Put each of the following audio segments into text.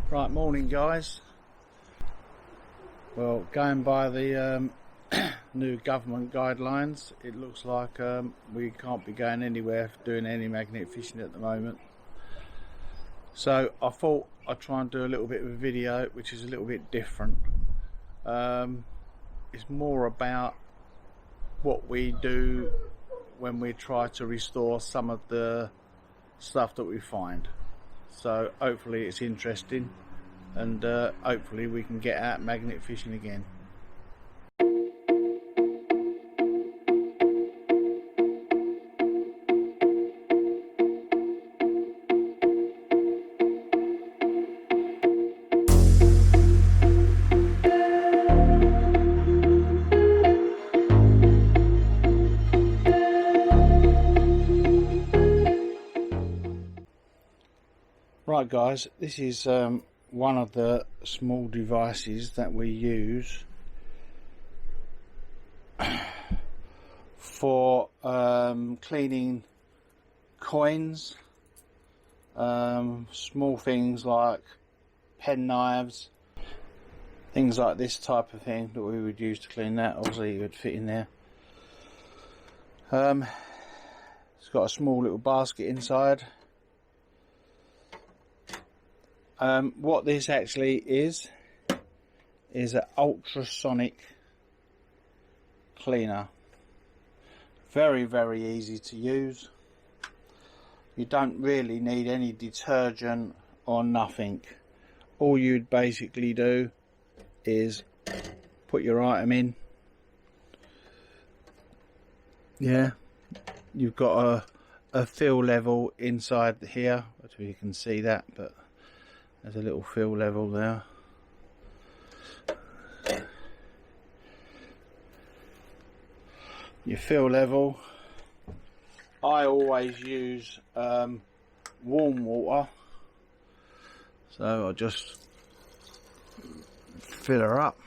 Right, morning guys. Well, going by the new government guidelines, it looks like we can't be going anywhere doing any magnet fishing at the moment. So I thought I'd try and do a little bit of a video which is a little bit different. It's more about what we do when we try to restore some of the stuff that we find. So hopefully it's interesting, and hopefully we can get out magnet fishing again. Right guys, this is one of the small devices that we use for cleaning coins, small things like pen knives, things like this type of thing that we would use to clean that. Obviously it would fit in there. It's got a small little basket inside. What this actually is an ultrasonic cleaner. Very easy to use. You don't really need any detergent or nothing. All you'd basically do is put your item in. Yeah, you've got a fill level inside here, which you can see that, but there's a little fill level there. Your fill level, I always use warm water, so I just fill her up.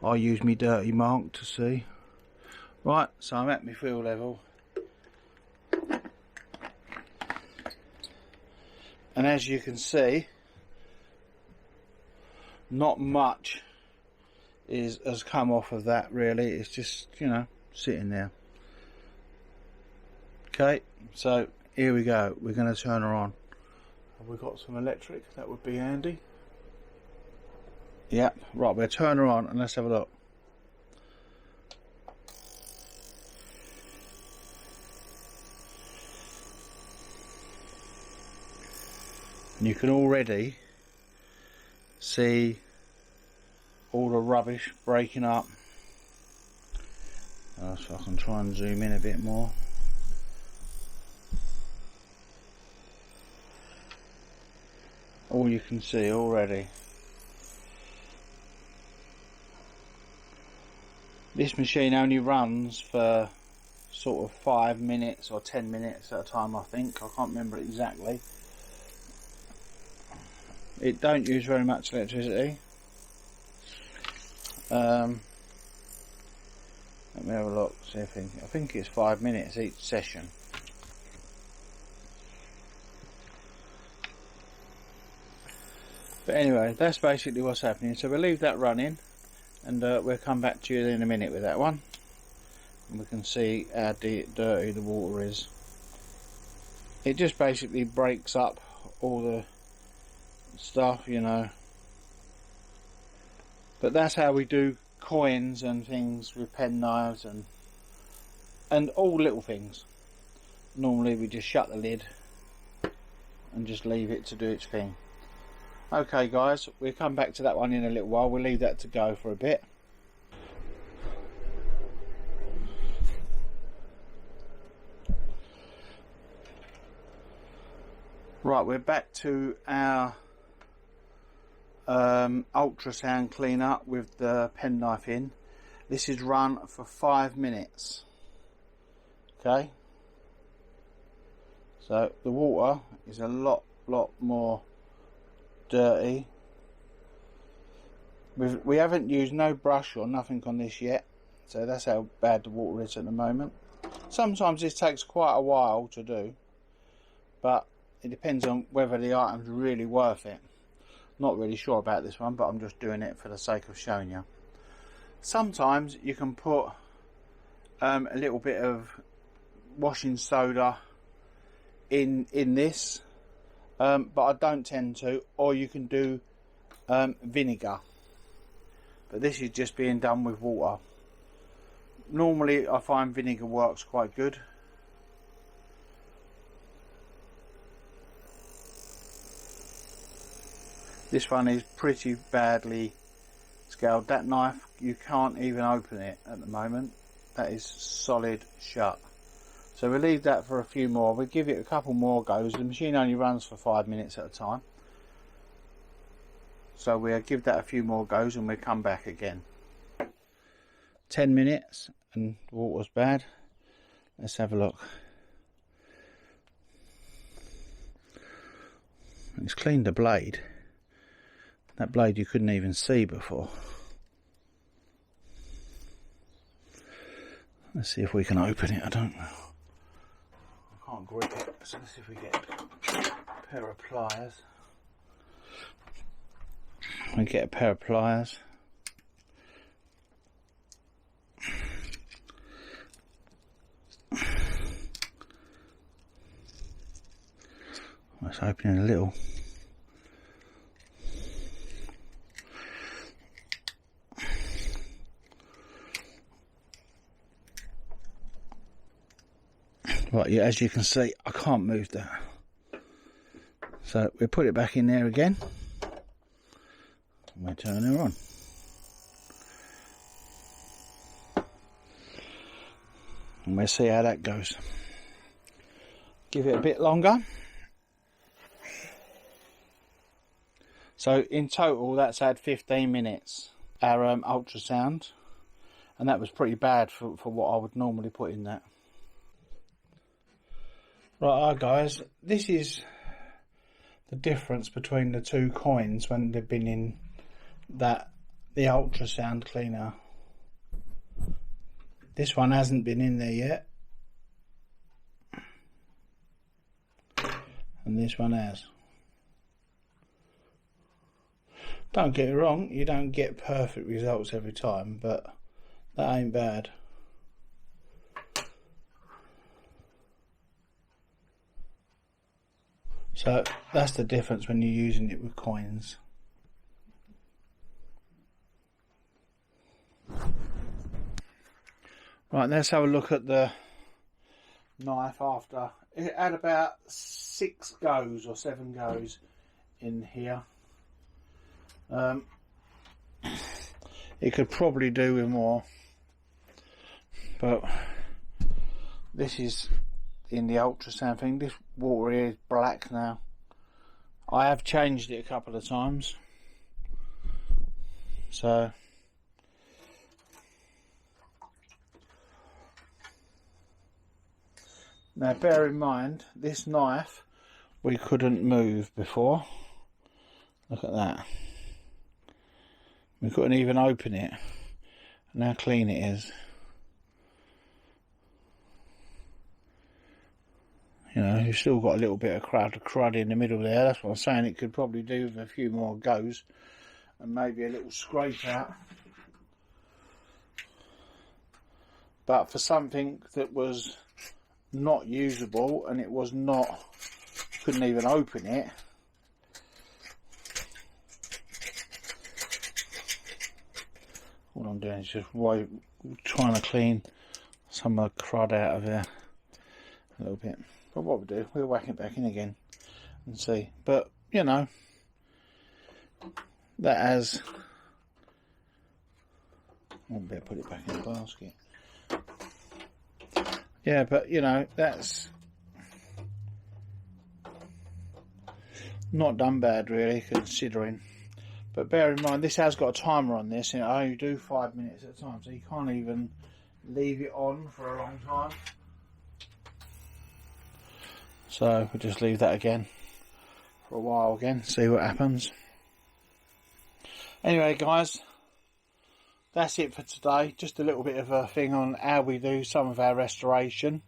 I use my dirty mark to see. Right, so I'm at my fill level. And as you can see, not much has come off of that really. It's just, you know, sitting there. Okay, so here we go. We're going to turn her on. Have we got some electric? That would be handy. Yep, right, we'll turn her on and let's have a look. And you can already see all the rubbish breaking up. So I can try and zoom in a bit more. All you can see already. This machine only runs for sort of 5 minutes or 10 minutes at a time, I think. I can't remember exactly. It don't use very much electricity. Let me have a look, see if I think it's 5 minutes each session. But anyway, that's basically what's happening. So we'll leave that running, and we'll come back to you in a minute with that one, and we can see how dirty the water is. It just basically breaks up all the stuff, you know. But that's how we do coins and things with pen knives and all little things. Normally we just shut the lid and just leave it to do its thing. Okay guys, we'll come back to that one in a little while. We'll leave that to go for a bit. Right, we're back to our ultrasound cleaner with the penknife in. This is run for 5 minutes. Okay, so the water is a lot more dirty. We haven't used no brush or nothing on this yet, so that's how bad the water is at the moment. Sometimes this takes quite a while to do, but it depends on whether the item's really worth it. Not really sure about this one, but I'm just doing it for the sake of showing you. Sometimes you can put a little bit of washing soda in this, but I don't tend to. Or you can do vinegar, but this is just being done with water. Normally I find vinegar works quite good. This one is pretty badly scaled. That knife, you can't even open it at the moment. That is solid shut. So we'll leave that for a few more. We'll give it a couple more goes. The machine only runs for 5 minutes at a time. So we'll give that a few more goes and we'll come back again. 10 minutes and the water's bad. Let's have a look. It's cleaned the blade. That blade you couldn't even see before. Let's see if we can open it. I don't know. I can't grip it. So let's see if we get a pair of pliers. We get a pair of pliers. Let's open it a little. Right, yeah, as you can see, I can't move that. So we'll put it back in there again. And we'll turn her on. And we'll see how that goes. Give it a bit longer. So in total, that's had 15 minutes, our ultrasound. And that was pretty bad for what I would normally put in that. Right, guys, this is the difference between the two coins when they've been in the ultrasound cleaner. This one hasn't been in there yet, and this one has. Don't get me wrong, you don't get perfect results every time, but that ain't bad. So that's the difference when you're using it with coins. Right, let's have a look at the knife after. It had about 6 goes or 7 goes in here. It could probably do with more, but this is in the ultrasound thing. This water here is black now. I have changed it a couple of times, so now bear in mind this knife we couldn't move before. Look at that, we couldn't even open it, and how clean it is. You know, you've still got a little bit of crud in the middle there. That's what I'm saying. It could probably do with a few more goes and maybe a little scrape out. But for something that was not usable and it was not, couldn't even open it. All I'm doing is just trying to clean some of the crud out of there a little bit. But what we do, we'll whack it back in again and see. But, you know, that has... I better put it back in the basket. Yeah, but, you know, that's not done bad, really, considering. But bear in mind, this has got a timer on this, and it only do 5 minutes at a time, so you can't even leave it on for a long time. So we'll just leave that again for a while again, see what happens. Anyway, guys, that's it for today. Just a little bit of a thing on how we do some of our restoration.